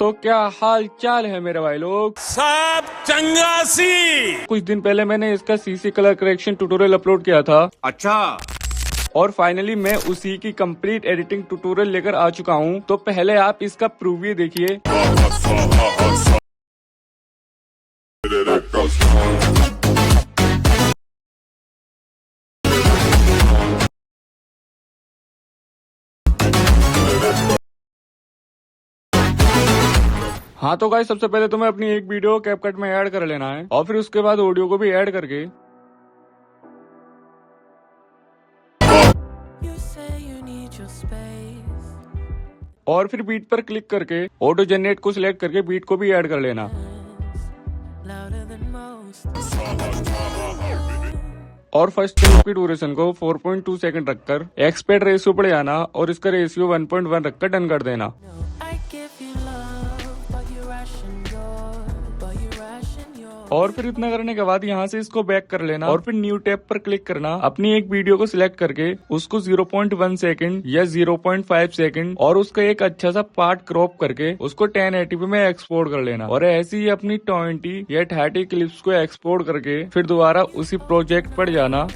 तो क्या हाल चाल है मेरे भाई लोग। सब चंगासी। कुछ दिन पहले मैंने इसका CC colour correction tutorial upload किया था। अच्छा। और फाइनली मैं उसी की कंप्लीट एडिटिंग ट्यूटोरियल लेकर आ चुका हूँ। तो पहले आप इसका प्रीव्यू देखिए। हाँ तो गाइस, सबसे पहले तुम्हें अपनी एक वीडियो कैपकट में ऐड कर लेना है और फिर उसके बाद ऑडियो को भी ऐड करके और फिर बीट पर क्लिक करके ऑटो जनरेट को सिलेक्ट करके बीट को भी ऐड कर लेना। और फर्स्ट क्लिप की ड्यूरेशन को 4.2 सेकंड रखकर एक्सपेक्ट रेशियो पर जाना और इसका रेशियो 1.1 रखकर डन कर देना। और फिर इतना करने के बाद यहाँ से इसको बैक कर लेना और फिर न्यू टैब पर क्लिक करना। अपनी एक वीडियो को सिलेक्ट करके उसको 0.1 सेकंड या 0.5 सेकंड और उसका एक अच्छा सा पार्ट क्रॉप करके उसको 1080p में एक्सपोर्ट कर लेना। और ऐसे ही अपनी 20 या 30 क्लिप्स को एक्सपोर्ट करके फिर दोबारा उसी प्रोजेक्ट पर जाना।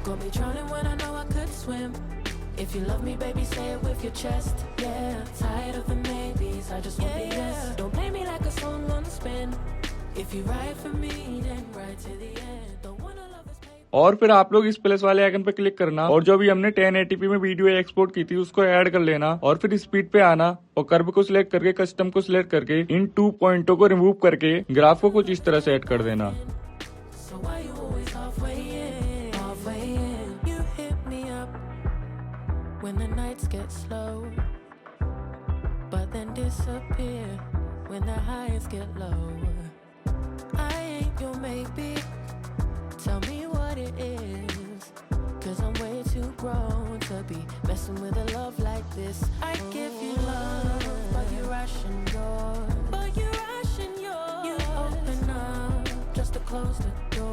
Got me drowning when I know I could swim. If you love me, baby, say it with your chest. Yeah, tired of the maybes, I just want the yes. Don't play me like a song on spin. If you ride for me, then ride to the end. Don't wanna love this paper. और फिर आप लोग इस plus वाले icon पे click करना और जो भी हमने 1080p में वीडियो एक्सपोर्ट की थी उसको ऐड कर लेना और फिर स्पीड पे आना और कर्व को सिलेक्ट करके कस्टम को सिलेक्ट करके इन 2 पॉइंटों को रिमूव करके ग्राफ को कुछ इस तरह सेट कर देना। When the nights get slow, but then disappear when the highs get low. I ain't your maybe, tell me what it is, 'cause I'm way too grown to be messing with a love like this. I give you love, but you ration you open up just to close the door.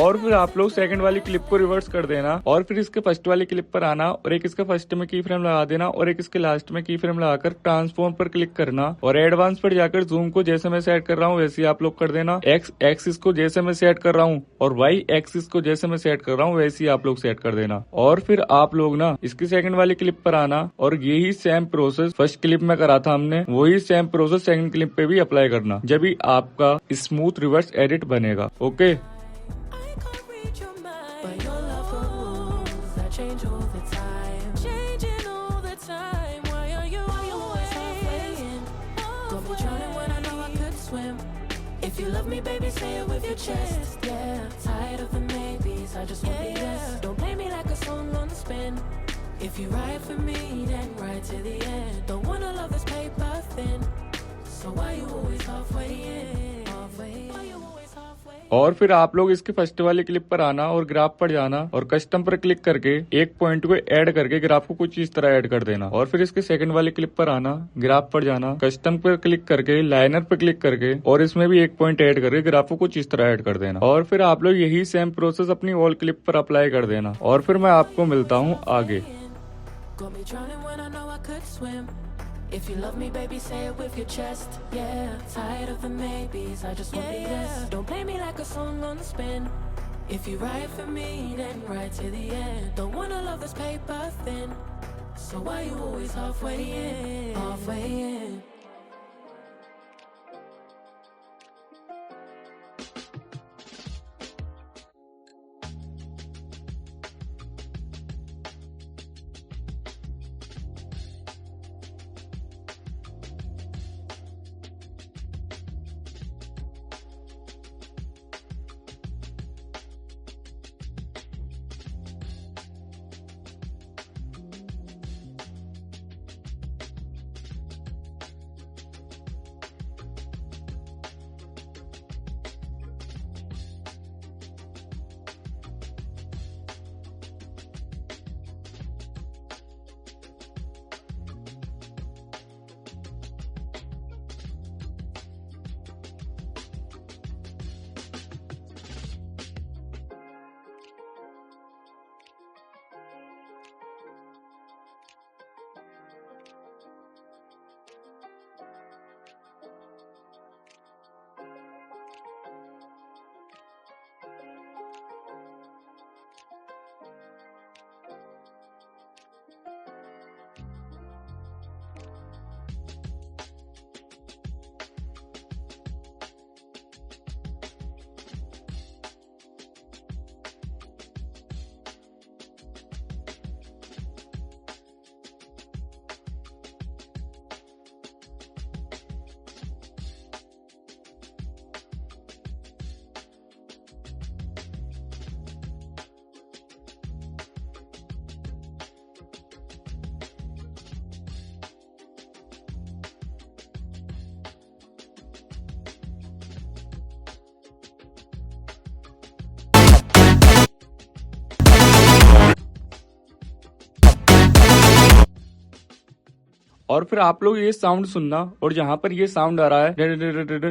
और फिर आप लोग second वाली clip को reverse कर देना और फिर इसके फर्स्ट वाली क्लिप पर आना और एक इसका फर्स्ट में की फ्रेम लगा देना और एक इसके लास्ट में की फ्रेम लगाकर ट्रांसफॉर्म पर क्लिक करना और एडवांस पर जाकर जूम को जैसे मैं सेट कर रहा हूँ वैसे ही आप लोग कर देना। एक्स एक्सिस को जैसे मैं सेट कर रहा हूँ और वाई एक्सिस को जैसे मैं सेट कर रहा हूँ वैसे ही आप लोग सेट कर देना। और फिर आप लोग ना इसकी सेकंड वाली क्लिप पर आना और यही सेम प्रोसेस फर्स्ट क्लिप में करा था हमने, वही सेम प्रोसेस सेकंड क्लिप पे भी अप्लाई करना, जब भी आपका स्मूथ रिवर्स एडिट बनेगा। Okay. Change all the time, changing all the time. Why are you always halfway in? Got me drowning when I know I could swim. If you love me, baby, say it with your chest. Yeah, tired of the maybes, I just want the yes. Don't play me like a song on spin. If you ride for me, then ride to the end. Don't wanna love this paper thin. So why you always halfway in? Halfway in. Why you always halfway in? और फिर आप लोग इसके first वाली clip पर आना और graph पर जाना और कस्टम पर क्लिक करके एक पॉइंट को ऐड करके ग्राफ को कुछ इस तरह ऐड कर देना। और फिर इसके सेकंड वाली क्लिप पर आना, ग्राफ पर जाना, कस्टम पर क्लिक करके लाइनर पर क्लिक करके और इसमें भी एक पॉइंट ऐड करके ग्राफ को कुछ इस तरह ऐड कर देना। और फिर आप लोग यही सेम प्रोसेस अपनी ऑल क्लिप पर अप्लाई कर देना और फिर मैं आपको मिलता हूँ आगे। Got me drowning when I know I could swim. If you love me, baby, say it with your chest. Yeah, tired of the maybes, I just want the yes. Don't play me like a song on spin. If you ride for me, then ride to the end. Don't wanna love this paper thin. So why you always halfway in? Halfway in. और फिर आप लोग ये sound सुनना, और जहाँ पर ये साउंड आ रहा है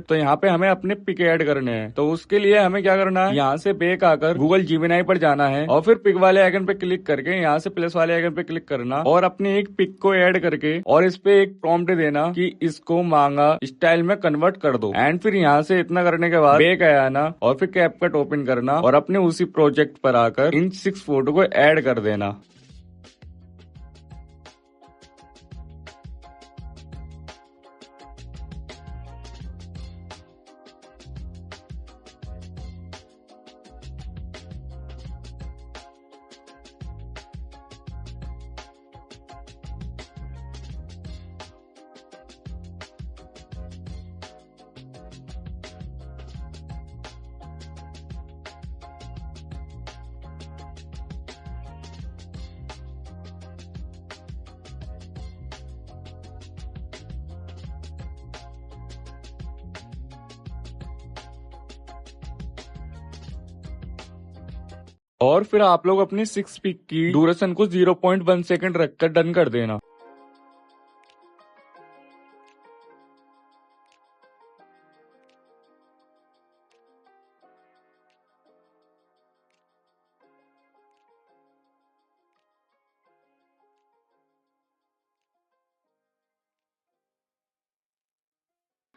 तो यहाँ पे हमें अपने पिक ऐड करने हैं। तो उसके लिए हमें क्या करना है, यहाँ से बैक आकर गूगल जेमिनी पर जाना है और फिर पिक वाले आइकन पे क्लिक करके यहाँ से प्लस वाले आइकन पे क्लिक करना और अपने एक पिक को ऐड करके और इस पे एक प्रॉम्प्ट देना कि इसको मांगा स्टाइल में कन्वर्ट कर दो। एंड फिर यहाँ से इतना करने के बाद बैक आना और फिर कैपकट ओपन करना और अपने उसी प्रोजेक्ट पर आकर इन 6 फोटो को ऐड कर देना। और फिर आप लोग अपनी 6 पिक की ड्यूरेशन को 0.1 सेकंड रखकर डन कर देना।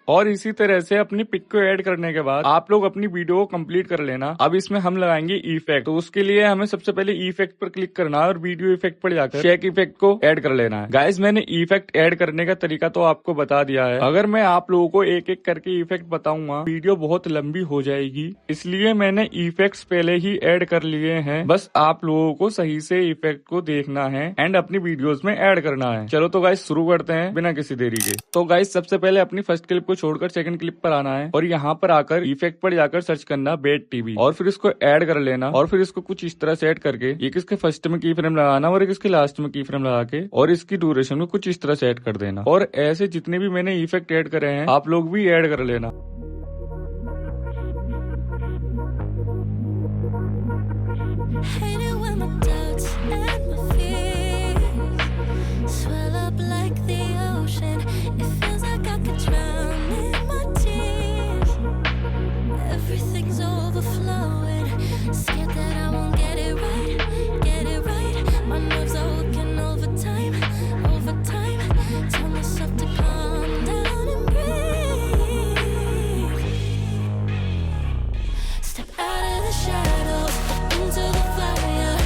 और इसी तरह से अपनी पिक को ऐड करने के बाद आप लोग अपनी वीडियो को कंप्लीट कर लेना। अब इसमें हम लगाएंगे इफेक्ट, तो उसके लिए हमें सबसे पहले इफेक्ट पर क्लिक करना है और वीडियो इफेक्ट पर जाकर शेक इफेक्ट को ऐड कर लेना है। गाइस, मैंने इफेक्ट ऐड करने का तरीका तो आपको बता दिया है। अगर मैं आप लोगों को एक एक करके इफेक्ट बताऊंगा वीडियो बहुत लंबी हो जाएगी, इसलिए मैंने इफेक्ट्स पहले ही ऐड कर लिए हैं। बस आप लोगों को सही से इफेक्ट को देखना है एंड अपनी वीडियोस में ऐड करना है। चलो तो गाइस शुरू करते हैं बिना किसी देरी के। तो गाइस सबसे पहले अपनी फर्स्ट क्लिप छोड़कर सेकंड क्लिप पर आना है और यहाँ पर आकर इफेक्ट पर जाकर सर्च करना बेट टीवी और फिर इसको ऐड कर लेना और फिर इसको कुछ इस तरह से ऐड करके एक इसके फर्स्ट में की फ्रेम लगाना और एक इसके लास्ट में की फ्रेम लगा के और इसकी ड्यूरेशन को कुछ इस तरह से ऐड कर देना। और ऐसे जितने भी मैंने इफेक्ट ऐड करे हैं आप लोग भी ऐड कर लेना। Hate it when my doubts and my fears swell up like the ocean. It feels like I could drown in my tears. Everything's overflowing. Scared that I won't get it right, get it right. My nerves are working overtime, overtime. Tell myself to calm down and breathe. Step out of the shadows into the fire.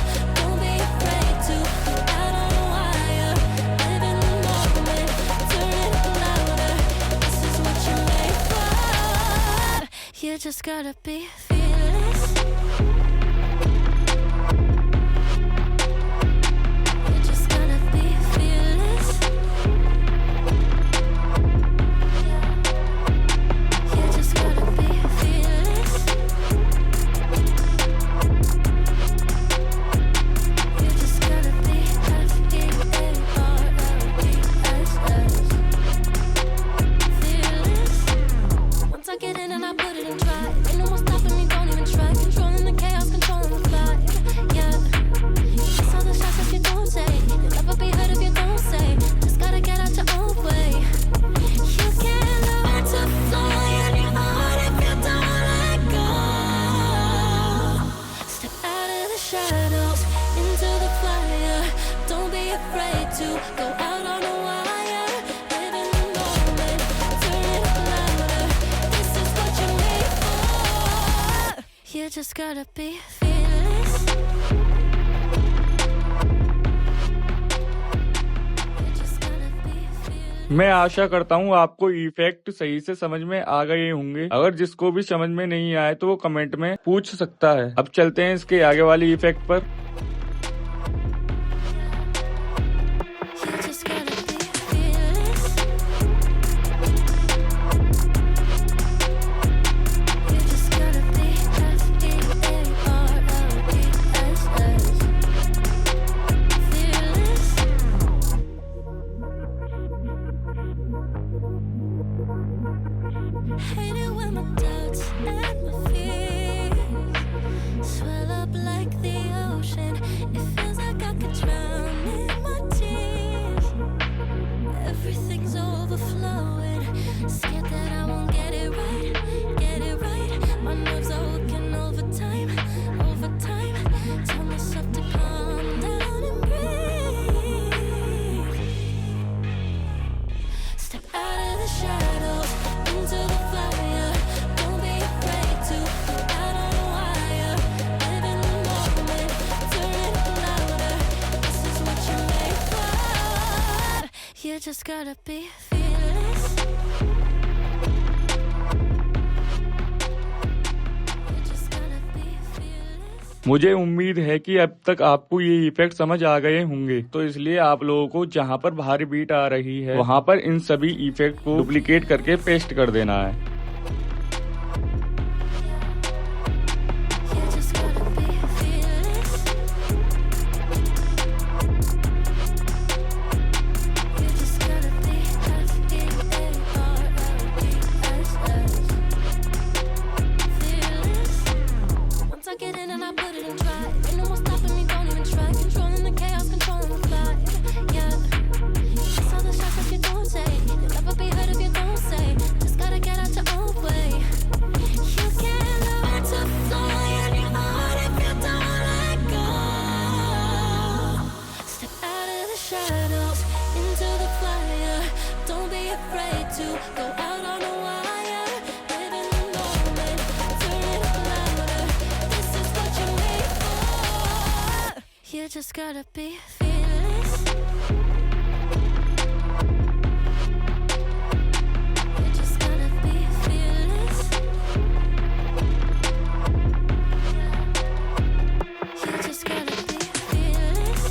Don't be afraid to go out on a wire. Live in the moment, turn it louder. This is what you're made for. You just gotta be fearless. You just gotta be fearless. You just gotta be fearless. You just gotta be F-E-A-R-L-E-S-S. Fearless. Once I get in and I put it in drive, ain't no more stopping me, don't even try. Controlling the chaos, controlling the vibe. Yeah. Kiss all the shots that you don't say. You'll never be heard if you don't say. Just gotta get out your own way. You can't learn to fly anymore if you don't let go. Step out of the shadows into the fire. Don't be afraid to go out on a wire. Live in the moment, turn it louder. This is what you're made for. You just gotta be fearless. You just gotta be fearless. मैं आशा करता हूँ आपको effect सही से समझ में आ गए होंगे। अगर जिसको भी समझ में नहीं आए तो वो कमेंट में पूछ सकता है। अब चलते हैं इसके आगे वाली इफेक्ट पर। You just gotta be fearless. You just gotta be F-E-A-R-L-E-S-S. Fearless. Hate it when my doubts and my fears swell up like the ocean. It feels like I could drown in my tears. overflowing. Scared that I won't get it right, get it right. My nerves are working overtime, overtime. Tell myself to calm down and breathe. Step out of the shadows into the fire. Don't be afraid to go out on a wire. Live in the moment, turn it louder. This is what you're made for. You just gotta be fearless. You just gotta be fearless. मुझे उम्मीद है कि अब तक आपको ये effect समझ आ गए होंगे, तो इसलिए आप लोगों को जहाँ पर भारी बीट आ रही है वहाँ पर इन सभी इफेक्ट को डुप्लीकेट करके पेस्ट कर देना है। You just gotta be fearless. You just gotta be fearless. Once I get in and I put it in drive, ain't no more stopping me, don't even try. Controlling the chaos, controlling the vibe. Yeah, it's all the shots that you don't say. You'll never be heard if you don't say. Just gotta get out your own way. You can't learn to fly in your heart if you don't let go. Step out of the shadows into the fire. Don't be afraid to go out on a wire. Live in the moment, turn it louder. This is what you're made for. You just gotta be fearless. You just gotta be fearless. You just gotta be fearless. You just gotta be fearless.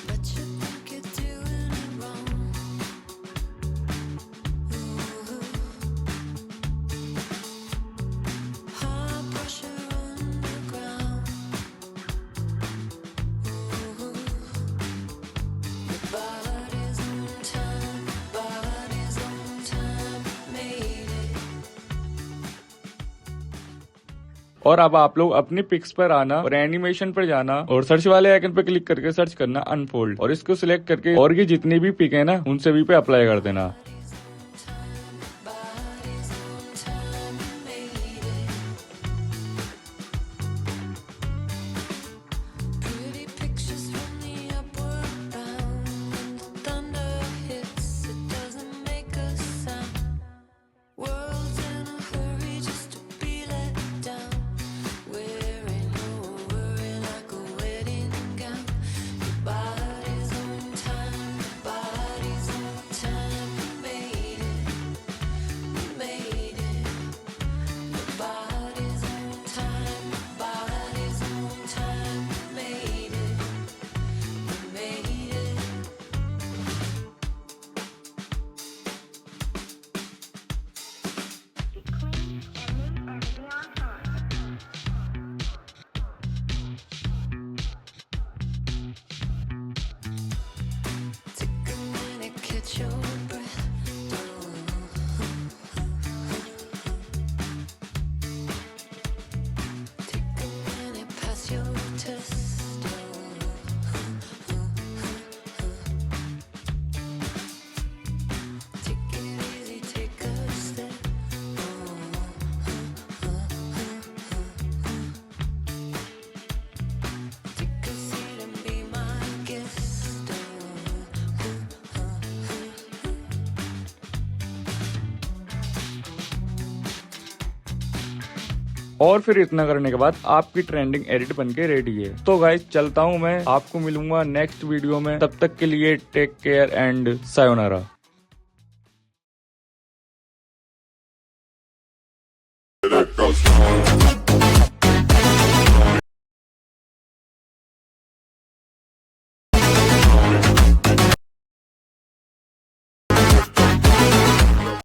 But you think you're doing it wrong. High pressure underground. Body's on time, made it. और अब आप लोग अपनी pics पर आना और animation पर जाना और सर्च वाले आइकन पर क्लिक करके सर्च करना अनफोल्ड, और इसको सिलेक्ट करके और की जितनी भी पिक है ना उन सभी पे अप्लाई कर देना। Body's on time, made it. Pretty pictures from the upward bound. When the thunder hits, it doesn't make a sound. World's in a hurry just to be let down. Wearing no worry like a wedding gown. Your body's on time, made it, made it. Your body's on time, made it, made it. Take a minute, catch your breath. Take a minute, pass your test. Take it easy, take a step. Take a seat and be my guest. और फिर इतना करने के बाद आपकी trending edit बनके ready है। तो गाइस चलता हूँ मैं, आपको मिलूंगा नेक्स्ट वीडियो में। तब तक के लिए टेक केयर एंड सायोनारा।